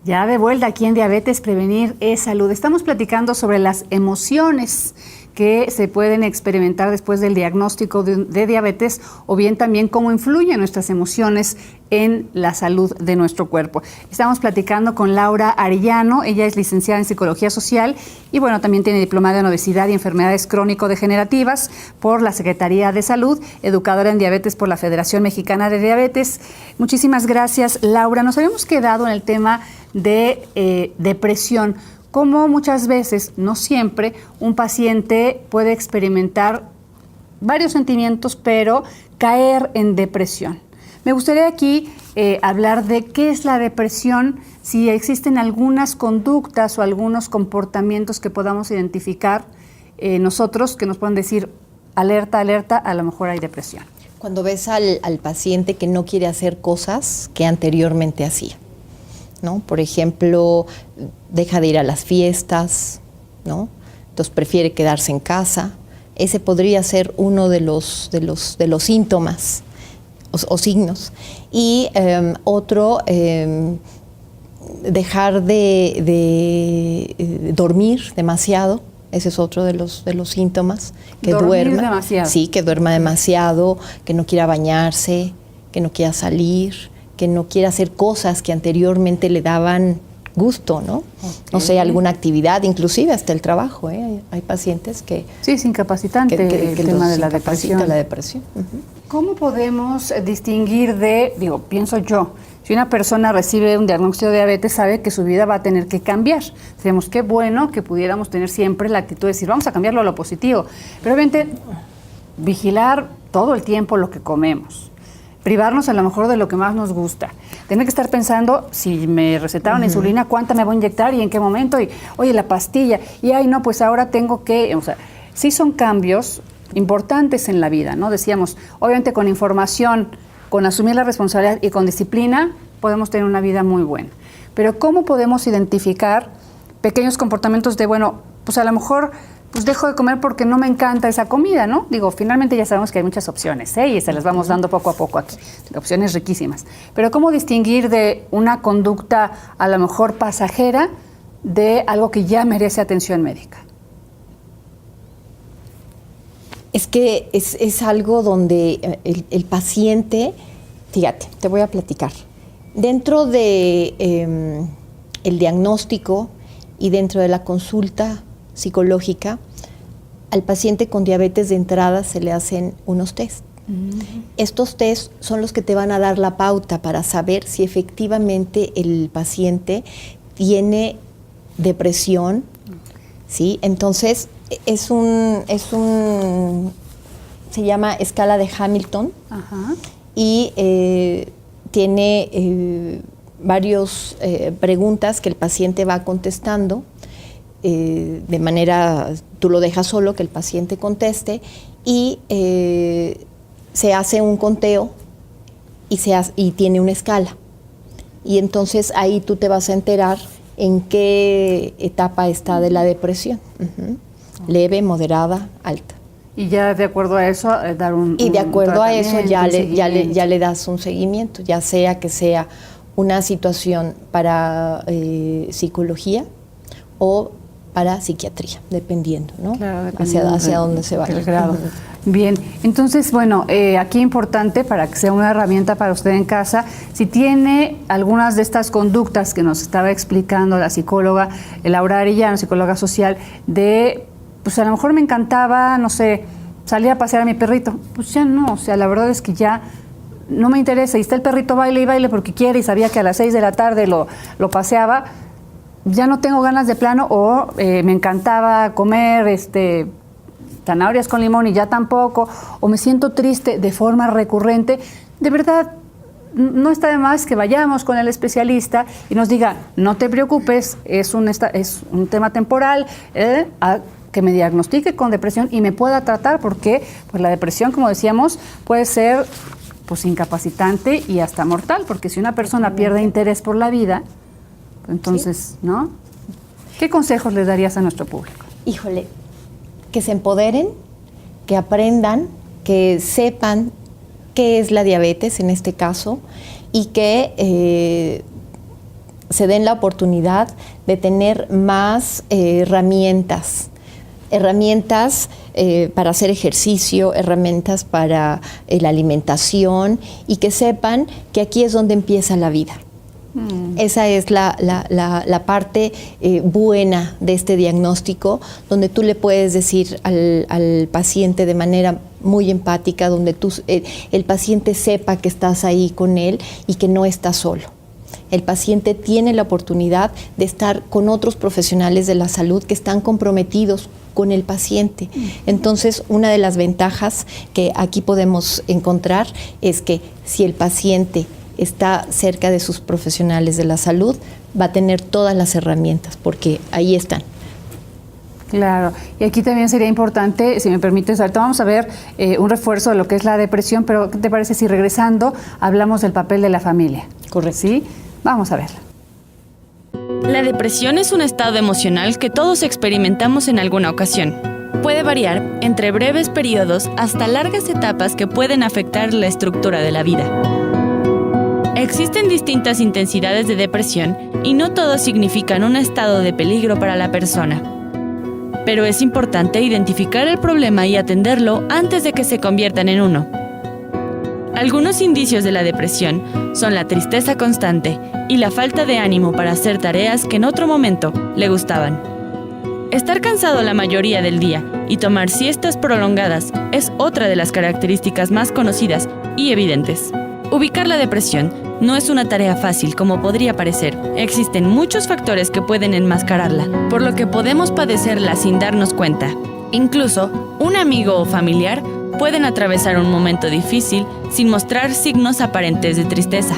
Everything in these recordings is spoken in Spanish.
Ya de vuelta aquí en Diabetes Prevenir es Salud. Estamos platicando sobre las emociones que se pueden experimentar después del diagnóstico de diabetes, o bien también cómo influyen nuestras emociones en la salud de nuestro cuerpo. Estamos platicando con Laura Arellano. Ella es licenciada en Psicología Social y bueno, también tiene diplomado en Obesidad y Enfermedades Crónico-Degenerativas por la Secretaría de Salud, educadora en diabetes por la Federación Mexicana de Diabetes. Muchísimas gracias, Laura. Nos habíamos quedado en el tema de depresión. Como muchas veces, no siempre, un paciente puede experimentar varios sentimientos, pero caer en depresión. Me gustaría aquí hablar de qué es la depresión, si existen algunas conductas o algunos comportamientos que podamos identificar nosotros, que nos puedan decir, alerta, alerta, a lo mejor hay depresión. Cuando ves al paciente que no quiere hacer cosas que anteriormente hacía, ¿no? Por ejemplo, deja de ir a las fiestas, ¿no? Entonces prefiere quedarse en casa. Ese podría ser uno de los síntomas o signos. Y otro, dejar de dormir demasiado. Ese es otro de los síntomas. Que duerma demasiado. Sí, que duerma demasiado, que no quiera bañarse, que no quiera salir, que no quiera hacer cosas que anteriormente le daban gusto, ¿no? Okay. No sé, alguna actividad, inclusive hasta el trabajo, ¿eh? Hay pacientes que... Sí, es incapacitante el tema de la depresión. La depresión. ¿Cómo podemos distinguir pienso yo, si una persona recibe un diagnóstico de diabetes, sabe que su vida va a tener que cambiar? Decimos, qué bueno que pudiéramos tener siempre la actitud de decir, vamos a cambiarlo a lo positivo. Pero obviamente, vigilar todo el tiempo lo que comemos. Privarnos a lo mejor de lo que más nos gusta. Tener que estar pensando, si me recetaron insulina, ¿cuánta me voy a inyectar y en qué momento? Y, oye, la pastilla. Y, no, pues ahora tengo que... O sea, sí son cambios importantes en la vida, ¿no? Decíamos, obviamente con información, con asumir la responsabilidad y con disciplina, podemos tener una vida muy buena. Pero ¿cómo podemos identificar pequeños comportamientos de, pues a lo mejor... pues dejo de comer porque no me encanta esa comida, ¿no? Finalmente ya sabemos que hay muchas opciones, y se las vamos dando poco a poco aquí, opciones riquísimas. Pero ¿cómo distinguir de una conducta a lo mejor pasajera de algo que ya merece atención médica? Es que es algo donde el paciente, fíjate, te voy a platicar. Dentro de el diagnóstico y dentro de la consulta psicológica, al paciente con diabetes de entrada se le hacen unos test. Estos test son los que te van a dar la pauta para saber si efectivamente el paciente tiene depresión, ¿sí? Entonces, se llama escala de Hamilton. Ajá. Y tiene varias preguntas que el paciente va contestando. De manera, tú lo dejas solo, que el paciente conteste, y se hace un conteo y tiene una escala. Y entonces ahí tú te vas a enterar en qué etapa está de la depresión. Leve, moderada, alta. Y ya de acuerdo a eso, dar un Y de acuerdo a eso ya le das un seguimiento, ya sea que sea una situación para psicología o para psiquiatría, dependiendo, ¿no? Claro, hacia dónde se vaya. Bien, entonces, aquí importante para que sea una herramienta para usted en casa, si tiene algunas de estas conductas que nos estaba explicando la psicóloga Laura Arellano, psicóloga social, pues a lo mejor me encantaba, no sé, salir a pasear a mi perrito, pues ya no, o sea, la verdad es que ya no me interesa, y está el perrito baile y baile porque quiere y sabía que a las 6 de la tarde lo paseaba, ya no tengo ganas de plano, o me encantaba comer zanahorias con limón y ya tampoco, o me siento triste de forma recurrente. De verdad, no está de más que vayamos con el especialista y nos diga, no te preocupes, es un tema temporal, a que me diagnostique con depresión y me pueda tratar, porque pues la depresión, como decíamos, puede ser pues incapacitante y hasta mortal, porque si una persona pierde interés por la vida, entonces, ¿sí? ¿No? ¿Qué consejos le darías a nuestro público? Híjole, que se empoderen, que aprendan, que sepan qué es la diabetes en este caso, y que se den la oportunidad de tener más herramientas para hacer ejercicio, herramientas para la alimentación, y que sepan que aquí es donde empieza la vida. Esa es la parte buena de este diagnóstico, donde tú le puedes decir al paciente de manera muy empática, donde el paciente sepa que estás ahí con él y que no está solo. El paciente tiene la oportunidad de estar con otros profesionales de la salud que están comprometidos con el paciente. Entonces, una de las ventajas que aquí podemos encontrar es que si el paciente está cerca de sus profesionales de la salud, va a tener todas las herramientas, porque ahí están. Claro, y aquí también sería importante, si me permites, ahorita vamos a ver un refuerzo de lo que es la depresión, pero ¿qué te parece si regresando hablamos del papel de la familia? Correcto. ¿Sí? Vamos a verlo. La depresión es un estado emocional que todos experimentamos en alguna ocasión. Puede variar entre breves periodos hasta largas etapas que pueden afectar la estructura de la vida. Existen distintas intensidades de depresión y no todos significan un estado de peligro para la persona. Pero es importante identificar el problema y atenderlo antes de que se conviertan en uno. Algunos indicios de la depresión son la tristeza constante y la falta de ánimo para hacer tareas que en otro momento le gustaban. Estar cansado la mayoría del día y tomar siestas prolongadas es otra de las características más conocidas y evidentes. Ubicar la depresión no es una tarea fácil como podría parecer. Existen muchos factores que pueden enmascararla, por lo que podemos padecerla sin darnos cuenta. Incluso, un amigo o familiar pueden atravesar un momento difícil sin mostrar signos aparentes de tristeza.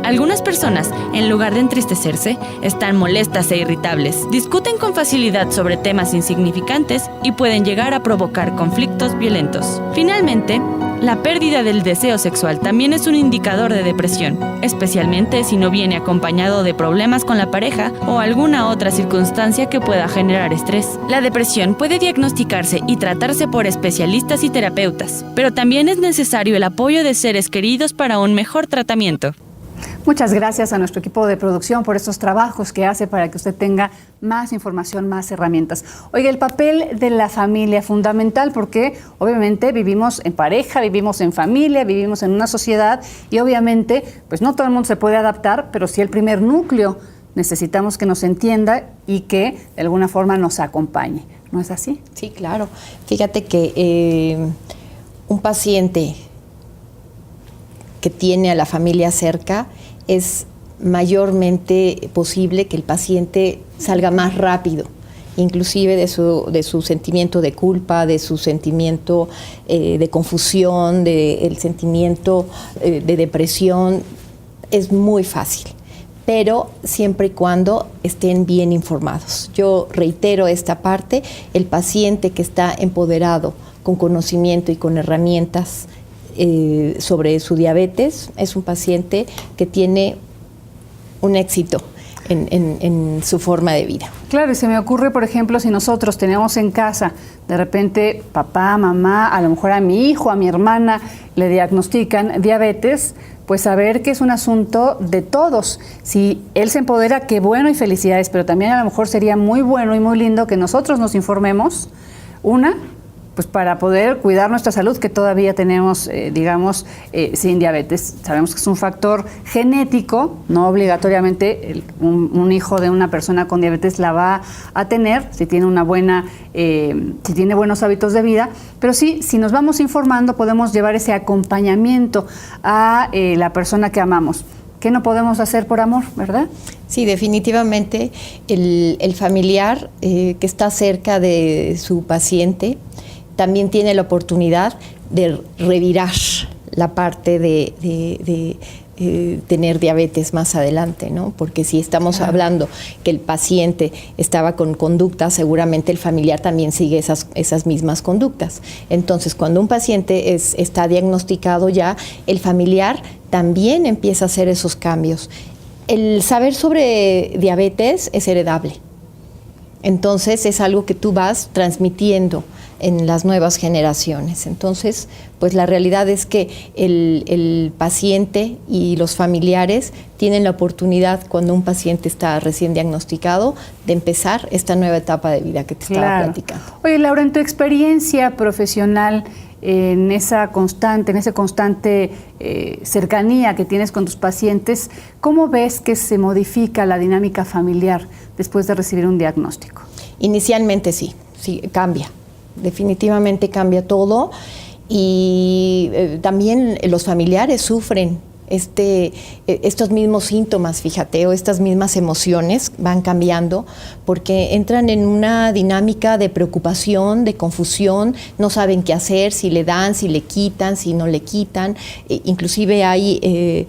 Algunas personas, en lugar de entristecerse, están molestas e irritables, discuten con facilidad sobre temas insignificantes y pueden llegar a provocar conflictos violentos. Finalmente, la pérdida del deseo sexual también es un indicador de depresión, especialmente si no viene acompañado de problemas con la pareja o alguna otra circunstancia que pueda generar estrés. La depresión puede diagnosticarse y tratarse por especialistas y terapeutas, pero también es necesario el apoyo de seres queridos para un mejor tratamiento. Muchas gracias a nuestro equipo de producción por estos trabajos que hace para que usted tenga más información, más herramientas. Oiga, el papel de la familia es fundamental porque obviamente vivimos en pareja, vivimos en familia, vivimos en una sociedad y obviamente pues no todo el mundo se puede adaptar, pero sí el primer núcleo necesitamos que nos entienda y que de alguna forma nos acompañe. ¿No es así? Sí, claro. Fíjate que un paciente que tiene a la familia cerca, es mayormente posible que el paciente salga más rápido, inclusive de su sentimiento de culpa, de su sentimiento de confusión, del sentimiento de depresión. Es muy fácil, pero siempre y cuando estén bien informados. Yo reitero esta parte: el paciente que está empoderado, con conocimiento y con herramientas sobre su diabetes, es un paciente que tiene un éxito en su forma de vida. Claro, y se me ocurre, por ejemplo, si nosotros tenemos en casa, de repente, papá, mamá, a lo mejor a mi hijo, a mi hermana, le diagnostican diabetes, pues saber que es un asunto de todos. Si él se empodera, qué bueno y felicidades, pero también a lo mejor sería muy bueno y muy lindo que nosotros nos informemos, pues para poder cuidar nuestra salud, que todavía tenemos, sin diabetes. Sabemos que es un factor genético, no obligatoriamente un hijo de una persona con diabetes la va a tener, si tiene si tiene buenos hábitos de vida, pero sí, si nos vamos informando, podemos llevar ese acompañamiento a la persona que amamos. ¿Qué no podemos hacer por amor, verdad? Sí, definitivamente el familiar que está cerca de su paciente también tiene la oportunidad de revirar la parte de tener diabetes más adelante, ¿no? Porque si estamos hablando que el paciente estaba con conductas, seguramente el familiar también sigue esas mismas conductas. Entonces, cuando un paciente está diagnosticado ya, el familiar también empieza a hacer esos cambios. El saber sobre diabetes es heredable. Entonces, es algo que tú vas transmitiendo en las nuevas generaciones. Entonces, pues la realidad es que el paciente y los familiares tienen la oportunidad, cuando un paciente está recién diagnosticado, de empezar esta nueva etapa de vida que te estaba platicando. Oye, Laura, en tu experiencia profesional, en ese constante cercanía que tienes con tus pacientes, ¿cómo ves que se modifica la dinámica familiar después de recibir un diagnóstico? Inicialmente sí, cambia. Definitivamente cambia todo, y también los familiares sufren estos mismos síntomas, fíjate, o estas mismas emociones van cambiando, porque entran en una dinámica de preocupación, de confusión, no saben qué hacer, si le dan, si le quitan, si no le quitan. Inclusive hay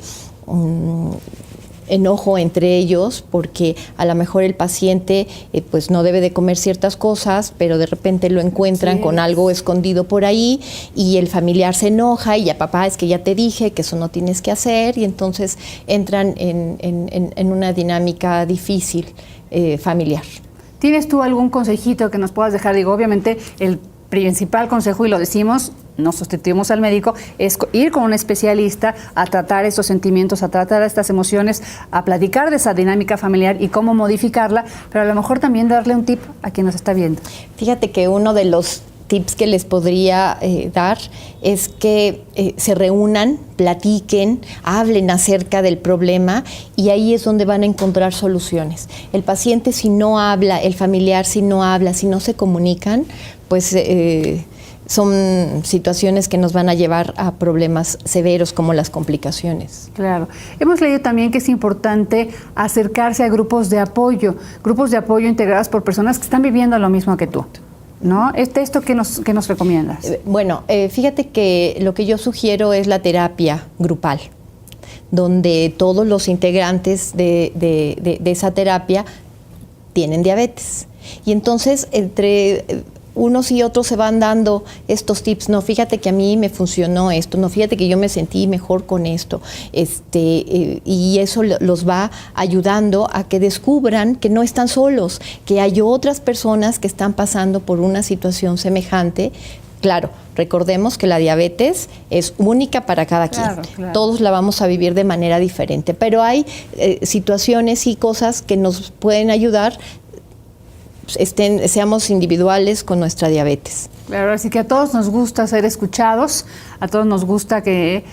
enojo entre ellos, porque a lo mejor el paciente pues no debe de comer ciertas cosas, pero de repente lo encuentran con algo escondido por ahí, y el familiar se enoja y ya, papá, es que ya te dije que eso no tienes que hacer, y entonces entran en una dinámica difícil familiar. ¿Tienes tú algún consejito que nos puedas dejar? Digo, obviamente el principal consejo, y lo decimos, no sustituimos al médico, es ir con un especialista a tratar estos sentimientos, a tratar estas emociones, a platicar de esa dinámica familiar y cómo modificarla, pero a lo mejor también darle un tip a quien nos está viendo. Fíjate que uno de los tips que les podría dar es que se reúnan, platiquen, hablen acerca del problema, y ahí es donde van a encontrar soluciones. El paciente, si no habla, el familiar, si no habla, si no se comunican, pues son situaciones que nos van a llevar a problemas severos como las complicaciones. Claro. Hemos leído también que es importante acercarse a grupos de apoyo integrados por personas que están viviendo lo mismo que tú, ¿no? ¿Esto qué nos recomiendas? Bueno, fíjate que lo que yo sugiero es la terapia grupal, donde todos los integrantes de esa terapia tienen diabetes. Y entonces, entre unos y otros se van dando estos tips. No, fíjate que a mí me funcionó esto. No, fíjate que yo me sentí mejor con esto. Y eso los va ayudando a que descubran que no están solos, que hay otras personas que están pasando por una situación semejante. Claro, recordemos que la diabetes es única para cada quien. Claro. Todos la vamos a vivir de manera diferente, pero hay situaciones y cosas que nos pueden ayudar, seamos individuales con nuestra diabetes. Claro, así que a todos nos gusta ser escuchados, a todos nos gusta que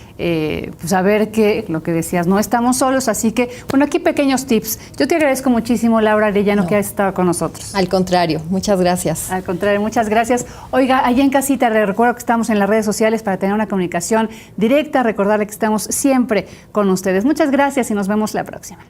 saber que, lo que decías, no estamos solos, así que, bueno, aquí pequeños tips. Yo te agradezco muchísimo, Laura Arellano, que has estado con nosotros. Al contrario, muchas gracias. Al contrario, muchas gracias. Oiga, allá en casita, les recuerdo que estamos en las redes sociales para tener una comunicación directa, recordarle que estamos siempre con ustedes. Muchas gracias y nos vemos la próxima.